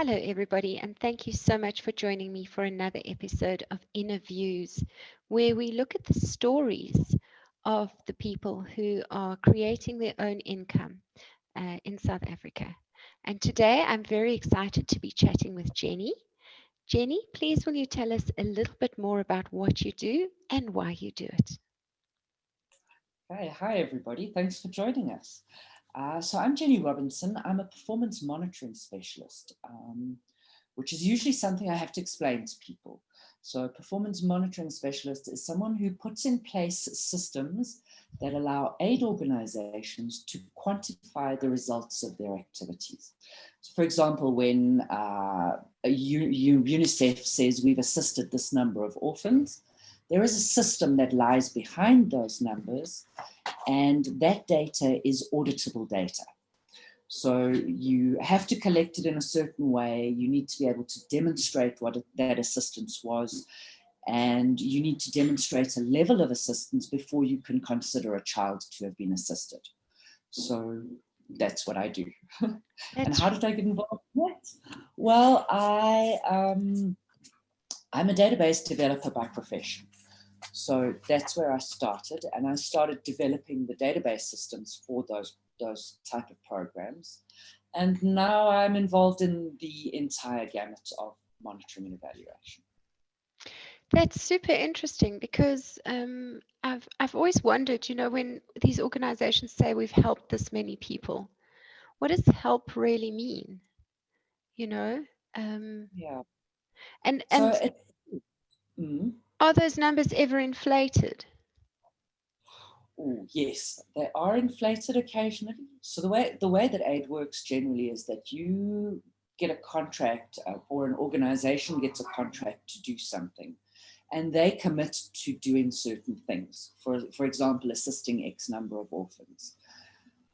Hello, everybody, and thank you so much for joining me for another episode of Innerviews, where we look at the stories of the people who are creating their own income in South Africa. And today I'm very excited to be chatting with Jenni. Jenni, please will you tell us a little bit more about what you do and why you do it? Hi everybody. Thanks for joining us. So I'm Jenni Robinson. I'm a performance monitoring specialist, which is usually something I have to explain to people. So a performance monitoring specialist is someone who puts in place systems that allow aid organizations to quantify the results of their activities. So for example, when UNICEF says we've assisted this number of orphans, there is a system that lies behind those numbers, and that data is auditable data. So you have to collect it in a certain way. You need to be able to demonstrate what that assistance was, and you need to demonstrate a level of assistance before you can consider a child to have been assisted. So that's what I do. And how did I get involved in that? Well, I'm a database developer by profession. So that's where I started, and I started developing the database systems for those type of programs. And now I'm involved in the entire gamut of monitoring and evaluation. That's super interesting because I've always wondered, when these organizations say we've helped this many people, what does help really mean? You know, um, Yeah. and So and are those numbers ever inflated? oh, yes, they are inflated occasionally. So the way that aid works generally is that you get a contract, or an organization gets a contract to do something, and they commit to doing certain things. For example, assisting X number of orphans.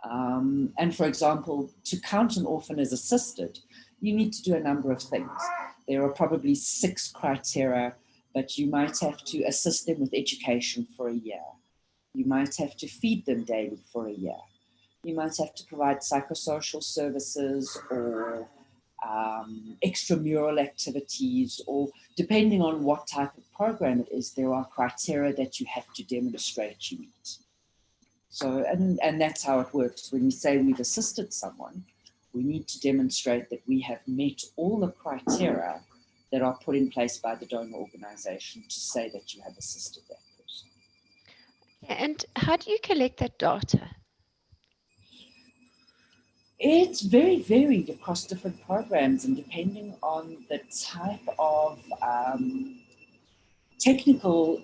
And for example, to count an orphan as assisted, you need to do a number of things. There are probably 6 criteria, but you might have to assist them with education for a year. You might have to feed them daily for a year. You might have to provide psychosocial services or extramural activities, or depending on what type of program it is, there are criteria that you have to demonstrate you meet. So, and that's how it works. When we say we've assisted someone, we need to demonstrate that we have met all the criteria that are put in place by the donor organization to say that you have assisted that person. And how do you collect that data? It's very varied across different programs, and depending on the type of technical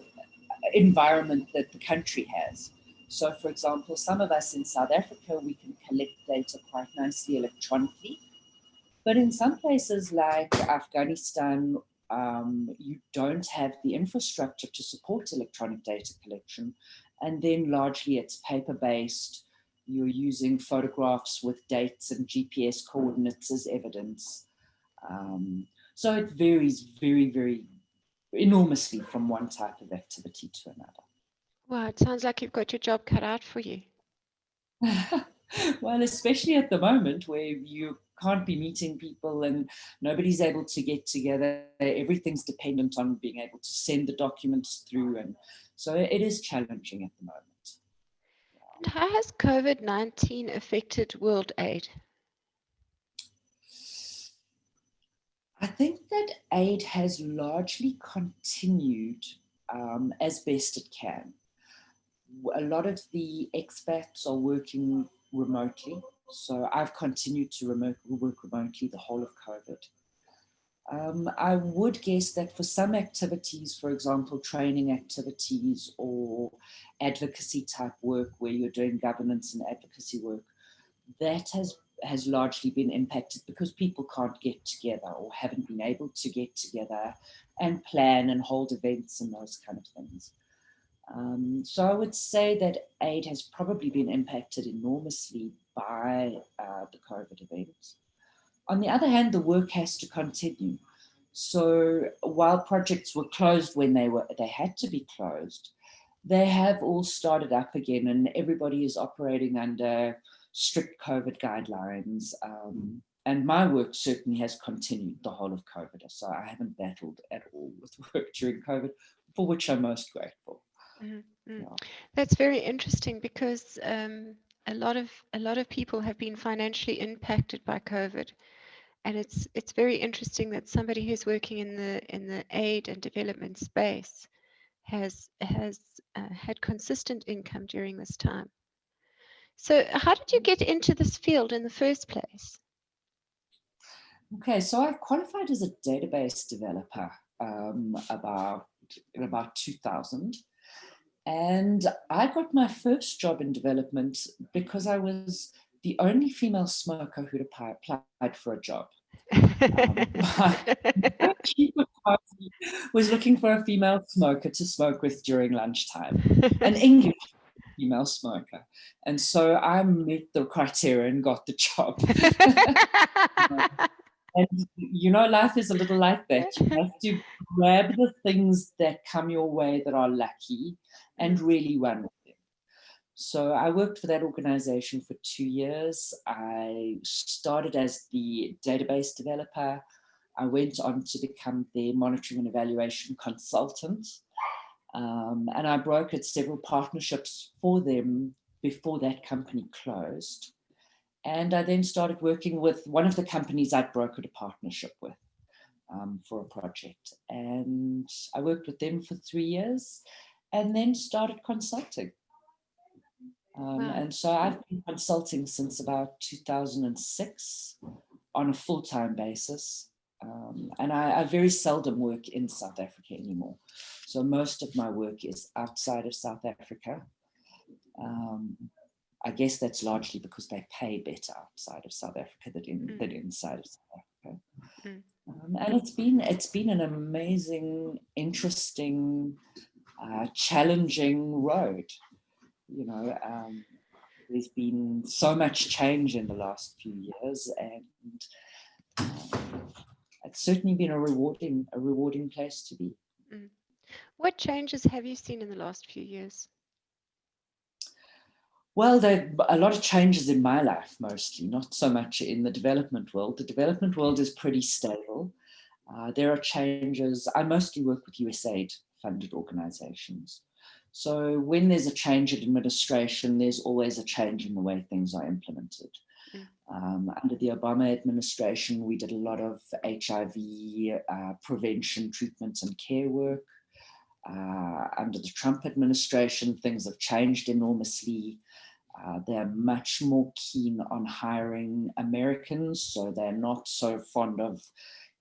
environment that the country has. So, for example, some of us in South Africa, we can collect data quite nicely electronically. But in some places like Afghanistan, you don't have the infrastructure to support electronic data collection. And then largely it's paper based. You're using photographs with dates and GPS coordinates as evidence. So it varies very, very enormously from one type of activity to another. Wow, it sounds like you've got your job cut out for you. Well, especially at the moment where you can't be meeting people and nobody's able to get together, everything's dependent on being able to send the documents through. And so it is challenging at the moment. And how has COVID-19 affected World Aid? I think that aid has largely continued as best it can. A lot of the expats are working remotely. So I've continued to work remotely the whole of COVID. I would guess that for some activities, for example, training activities or advocacy type work where you're doing governance and advocacy work, that has largely been impacted because people can't get together or haven't been able to get together and plan and hold events and those kind of things. So I would say that aid has probably been impacted enormously by the COVID event. On the other hand, the work has to continue. So while projects were closed when they had to be closed, they have all started up again, and everybody is operating under strict COVID guidelines. And my work certainly has continued the whole of COVID. So I haven't battled at all with work during COVID, for which I'm most grateful. Mm-hmm. Yeah. That's very interesting because a lot of people have been financially impacted by COVID, and it's very interesting that somebody who's working in the aid and development space has had consistent income during this time. So, how did you get into this field in the first place? Okay, so I qualified as a database developer in about 2000. And I got my first job in development because I was the only female smoker who'd applied for a job. My chief of party was looking for a female smoker to smoke with during lunchtime, an English female smoker. And so I met the criteria and got the job. And life is a little like that. You have to grab the things that come your way that are lucky and really run with them. So I worked for that organization for 2 years. I started as the database developer. I went on to become the monitoring and evaluation consultant. And I brokered several partnerships for them before that company closed. And I then started working with one of the companies I'd brokered a partnership with for a project. And I worked with them for 3 years and then started consulting. Wow. And so I've been consulting since about 2006 on a full-time basis. And I very seldom work in South Africa anymore. So most of my work is outside of South Africa. I guess that's largely because they pay better outside of South Africa than inside of South Africa. And it's been an amazing, interesting, challenging road. There's been so much change in the last few years, and it's certainly been a rewarding place to be. What changes have you seen in the last few years? Well, there are a lot of changes in my life, mostly, not so much in the development world. The development world is pretty stable. There are changes. I mostly work with USAID funded organizations. So when there's a change in administration, there's always a change in the way things are implemented. Under the Obama administration, we did a lot of HIV prevention, treatment, and care work. Under the Trump administration, things have changed enormously. They're much more keen on hiring Americans, so they're not so fond of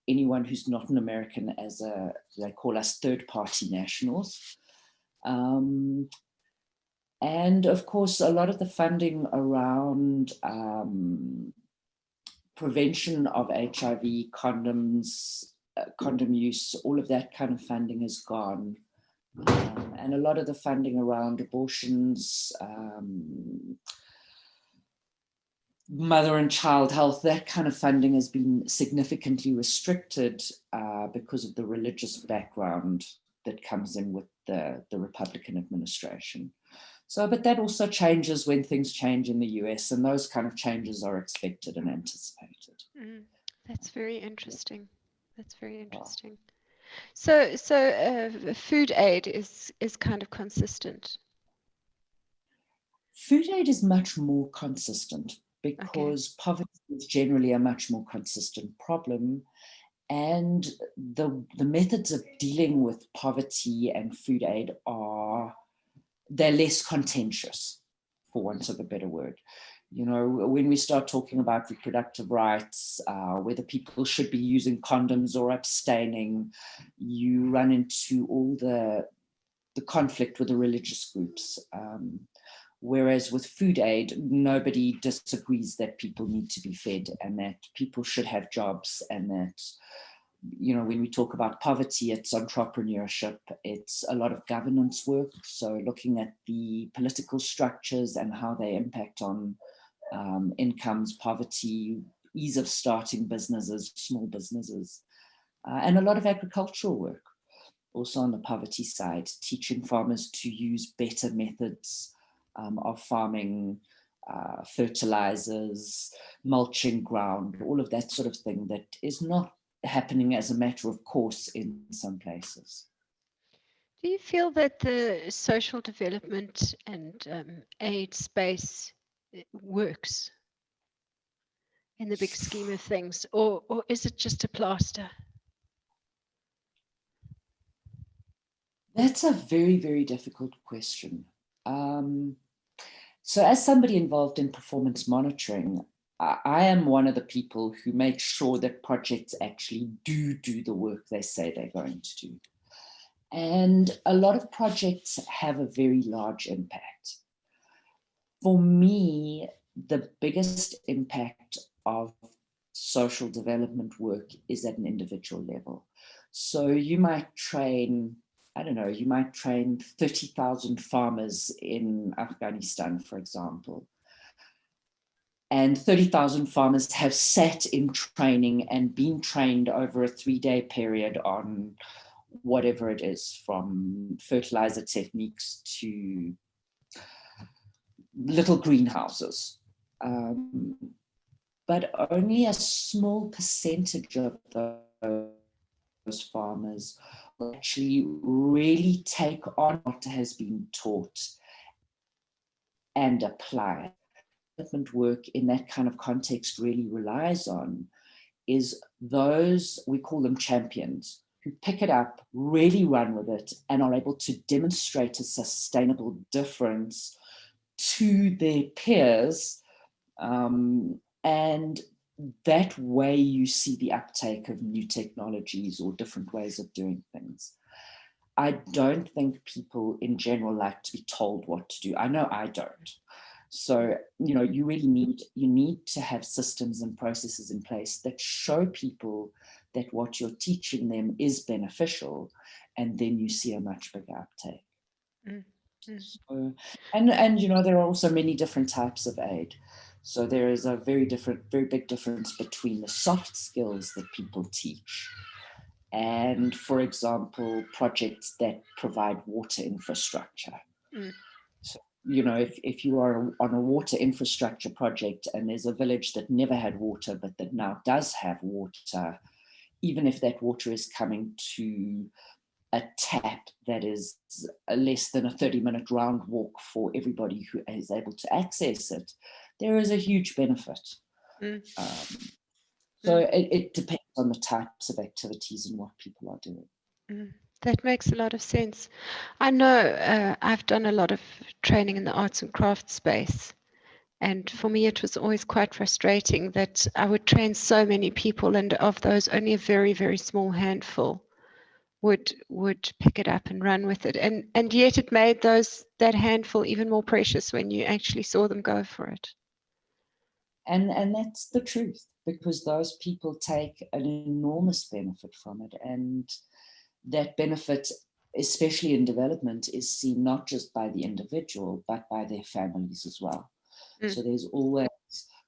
anyone who's not an American as they call us third-party nationals. And of course, a lot of the funding around prevention of HIV, condoms, condom use, all of that kind of funding is gone. And a lot of the funding around abortions, mother and child health, that kind of funding has been significantly restricted because of the religious background that comes in with the Republican administration. So, but that also changes when things change in the US, and those kind of changes are expected and anticipated. That's very interesting. That's very interesting. So food aid is kind of consistent. Food aid is much more consistent because poverty is generally a much more consistent problem. And the methods of dealing with poverty and food aid they're less contentious, for want of a better word. When we start talking about reproductive rights, whether people should be using condoms or abstaining, you run into all the conflict with the religious groups. Whereas with food aid, nobody disagrees that people need to be fed and that people should have jobs, and that, when we talk about poverty, it's entrepreneurship, it's a lot of governance work. So looking at the political structures and how they impact on incomes, poverty, ease of starting businesses, small businesses, and a lot of agricultural work. Also on the poverty side, teaching farmers to use better methods of farming, fertilizers, mulching ground, all of that sort of thing that is not happening as a matter of course in some places. Do you feel that the social development and aid space works in the big scheme of things, or is it just a plaster? That's a very, very difficult question. So as somebody involved in performance monitoring, I am one of the people who make sure that projects actually do the work they say they're going to do. And a lot of projects have a very large impact. For me, the biggest impact of social development work is at an individual level. So you might train, I don't know, you might train 30,000 farmers in Afghanistan, for example. And 30,000 farmers have sat in training and been trained over a 3-day period on whatever it is, from fertilizer techniques to little greenhouses. But only a small percentage of those farmers will actually really take on what has been taught and apply. Development work in that kind of context really relies on is those, we call them champions, who pick it up, really run with it, and are able to demonstrate a sustainable difference to their peers. And that way you see the uptake of new technologies or different ways of doing things. I don't think people in general like to be told what to do. I know I don't. So, you know, you really need to have systems and processes in place that show people that what you're teaching them is beneficial, and then you see a much bigger uptake. So, and you know, there are also many different types of aid. So there is a very big difference between the soft skills that people teach and, for example, projects that provide water infrastructure. So, you know, if you are on a water infrastructure project and there's a village that never had water but that now does have water, even if that water is coming to a tap that is less than a 30-minute round walk for everybody who is able to access it, there is a huge benefit. So it depends on the types of activities and what people are doing. That makes a lot of sense. I know I've done a lot of training in the arts and crafts space. And for me, it was always quite frustrating that I would train so many people, and of those, only a very, very small handful would pick it up and run with it. And yet it made that handful even more precious when you actually saw them go for it. And that's the truth, because those people take an enormous benefit from it. And that benefit, especially in development, is seen not just by the individual, but by their families as well. So there's always,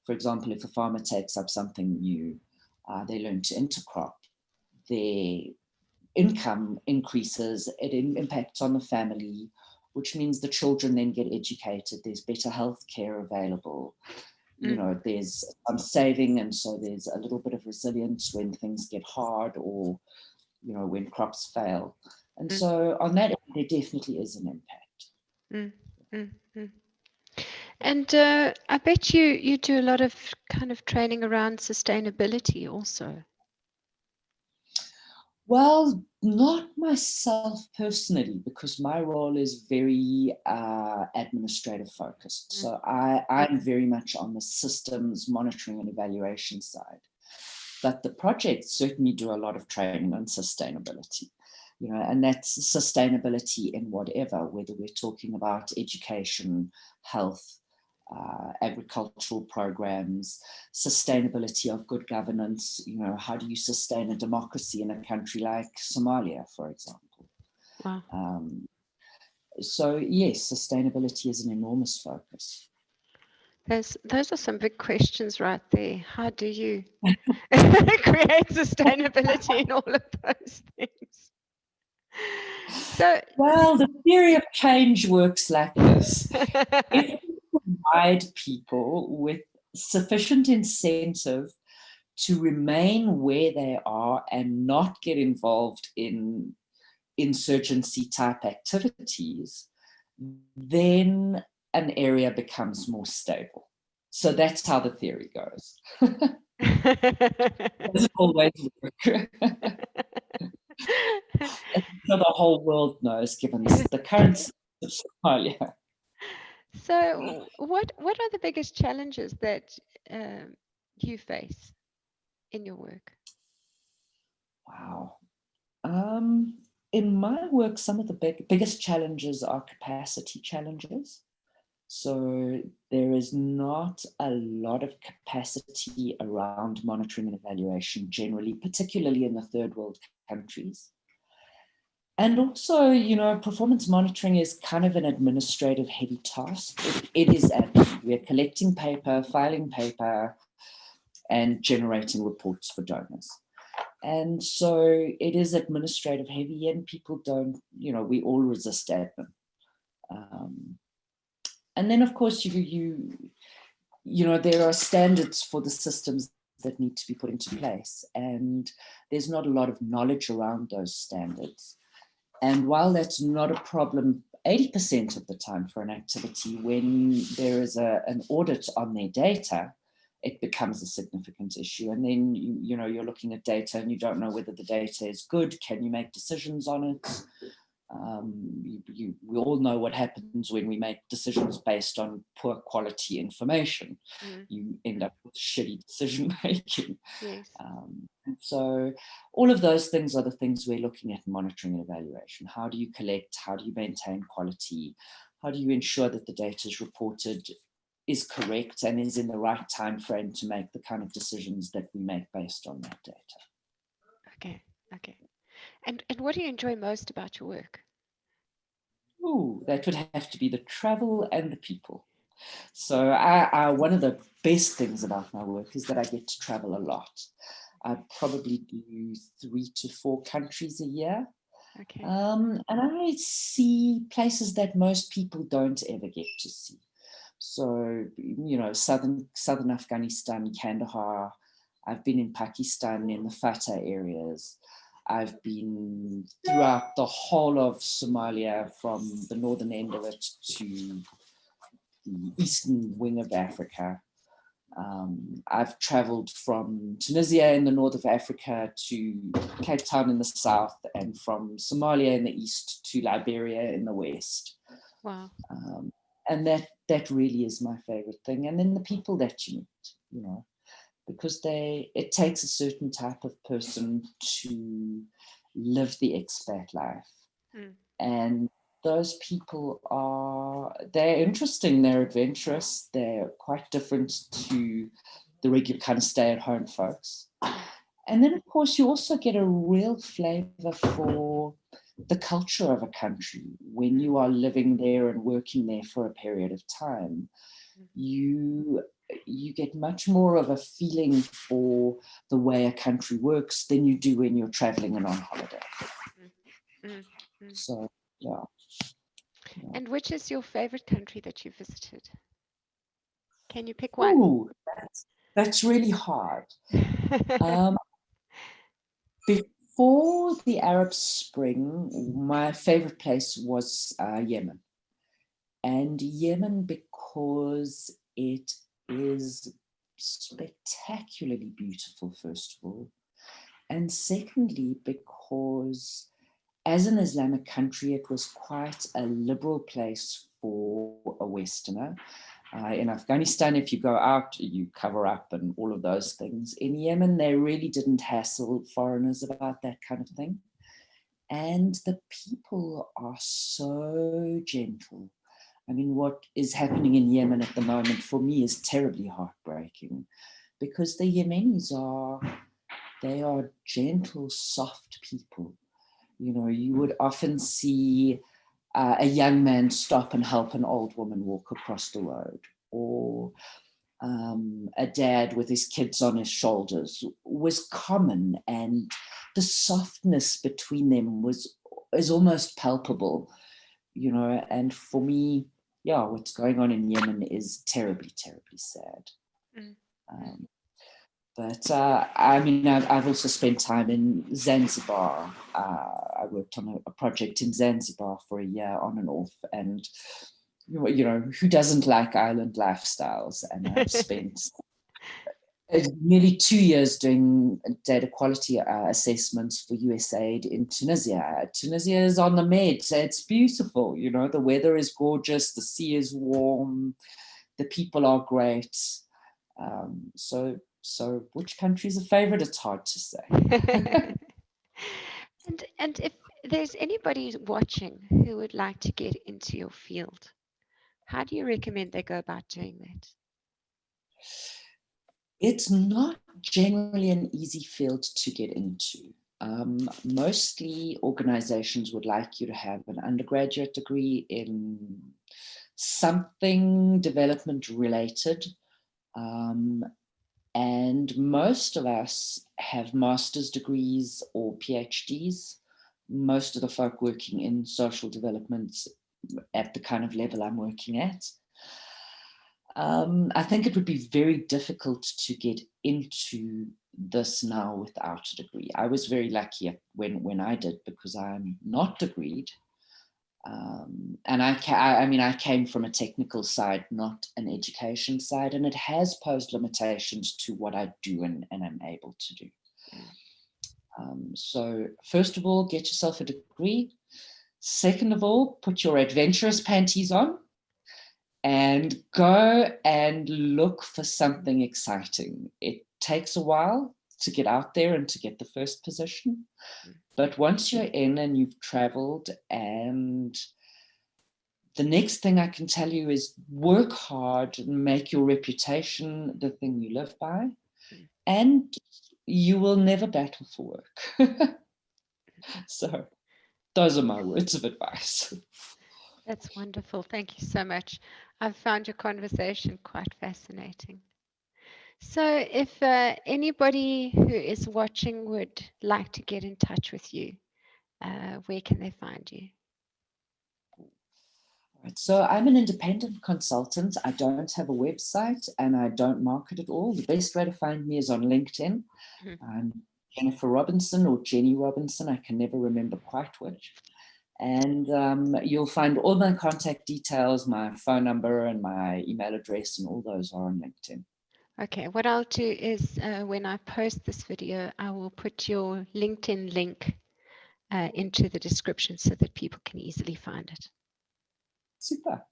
for example, if a farmer takes up something new, they learn to intercrop, their income increases, it impacts on the family, which means the children then get educated, there's better health care available. You know, there's some saving, and so there's a little bit of resilience when things get hard, or, you know, when crops fail. And so on that, there definitely is an impact. And I bet you do a lot of kind of training around sustainability also. Well, not myself personally, because my role is very administrative focused. So I'm very much on the systems monitoring and evaluation side. But the projects certainly do a lot of training on sustainability, you know, and that's sustainability in whatever, whether we're talking about education, health, agricultural programs, sustainability of good governance. You know, how do you sustain a democracy in a country like Somalia, for example? Wow. So yes, sustainability is an enormous focus. Those are some big questions right there. How do you create sustainability in all of those things? So, well, the theory of change works like this. provide people with sufficient incentive to remain where they are and not get involved in insurgency type activities, then an area becomes more stable. So that's how the theory goes. It doesn't always work. So the whole world knows, given the current state of Somalia. So, what are the biggest challenges that you face in your work? Wow. In my work, some of the biggest challenges are capacity challenges. So there is not a lot of capacity around monitoring and evaluation generally, particularly in the third world countries. And also, performance monitoring is kind of an administrative heavy task. It is admin. We're collecting paper, filing paper, and generating reports for donors. And so it is administrative heavy, and people don't, we all resist admin. And then, of course, there are standards for the systems that need to be put into place, and there's not a lot of knowledge around those standards. And while that's not a problem 80% of the time for an activity, when there is an audit on their data, it becomes a significant issue. And then you're looking at data and you don't know whether the data is good. Can you make decisions on it? We all know what happens when we make decisions based on poor quality information. You end up with shitty decision making. Yes. So all of those things are the things we're looking at in monitoring and evaluation. How do you collect? How do you maintain quality? How do you ensure that the data is reported is correct and is in the right time frame to make the kind of decisions that we make based on that data? Okay. And what do you enjoy most about your work? That would have to be the travel and the people. So one of the best things about my work is that I get to travel a lot. I probably do 3 to 4 countries a year. Okay. And I see places that most people don't ever get to see. So, southern Afghanistan, Kandahar. I've been in Pakistan in the FATA areas. I've been throughout the whole of Somalia, from the northern end of it to the eastern wing of Africa. I've traveled from Tunisia in the north of Africa to Cape Town in the south, and from Somalia in the east to Liberia in the west. Wow. And that really is my favorite thing. And then the people that you meet, because it takes a certain type of person to live the expat life. And those people they're interesting, they're adventurous, they're quite different to the regular kind of stay-at-home folks. And then, of course, you also get a real flavor for the culture of a country when you are living there and working there for a period of time. You get much more of a feeling for the way a country works than you do when you're traveling and on holiday. So, yeah. And which is your favorite country that you visited? Can you pick one? That's really hard. Before the Arab Spring, my favorite place was Yemen. And Yemen, because it is spectacularly beautiful, first of all. And secondly, because as an Islamic country, it was quite a liberal place for a Westerner. In Afghanistan, if you go out, you cover up and all of those things. In Yemen, they really didn't hassle foreigners about that kind of thing. And the people are so gentle. I mean, what is happening in Yemen at the moment for me is terribly heartbreaking, because the Yemenis they are gentle, soft people. You would often see a young man stop and help an old woman walk across the road, or a dad with his kids on his shoulders was common, and the softness between them is almost palpable, and for me, yeah, what's going on in Yemen is terribly, terribly sad. Mm. Um, but I mean, I've also spent time in Zanzibar. I worked on a project in Zanzibar for a year on and off, and who doesn't like island lifestyles? And I've spent nearly 2 years doing data quality assessments for USAID in Tunisia. Tunisia is on the Med, so it's beautiful. The weather is gorgeous, the sea is warm, the people are great. So which country is a favorite? It's hard to say. And if there's anybody watching who would like to get into your field, how do you recommend they go about doing that? It's not generally an easy field to get into. Mostly organizations would like you to have an undergraduate degree in something development related. And most of us have master's degrees or PhDs. Most of the folk working in social development at the kind of level I'm working at. I think it would be very difficult to get into this now without a degree. I was very lucky when I did, because I'm not degreed. And I came from a technical side, not an education side, and it has posed limitations to what I do and I'm able to do. So first of all, get yourself a degree. Second of all, put your adventurous panties on and go and look for something exciting. It takes a while to get out there and to get the first position. But once you're in and you've traveled, and the next thing I can tell you is work hard and make your reputation the thing you live by, and you will never battle for work. So those are my words of advice. That's wonderful. Thank you so much. I've found your conversation quite fascinating. So if anybody who is watching would like to get in touch with you, where can they find you? Right, so I'm an independent consultant. I don't have a website and I don't market at all. The best way to find me is on LinkedIn. I'm Jennifer Robinson or Jenni Robinson. I can never remember quite which. And you'll find all my contact details, my phone number and my email address, and all those are on LinkedIn. Okay, what I'll do is when I post this video, I will put your LinkedIn link into the description so that people can easily find it. Super.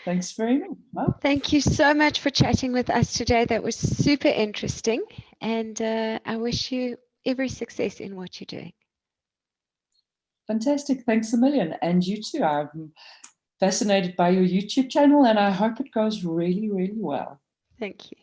Thanks very much. Well, thank you so much for chatting with us today. That was super interesting. And I wish you every success in what you're doing. Fantastic. Thanks a million. And you too. I'm fascinated by your YouTube channel and I hope it goes really, really well. Thank you.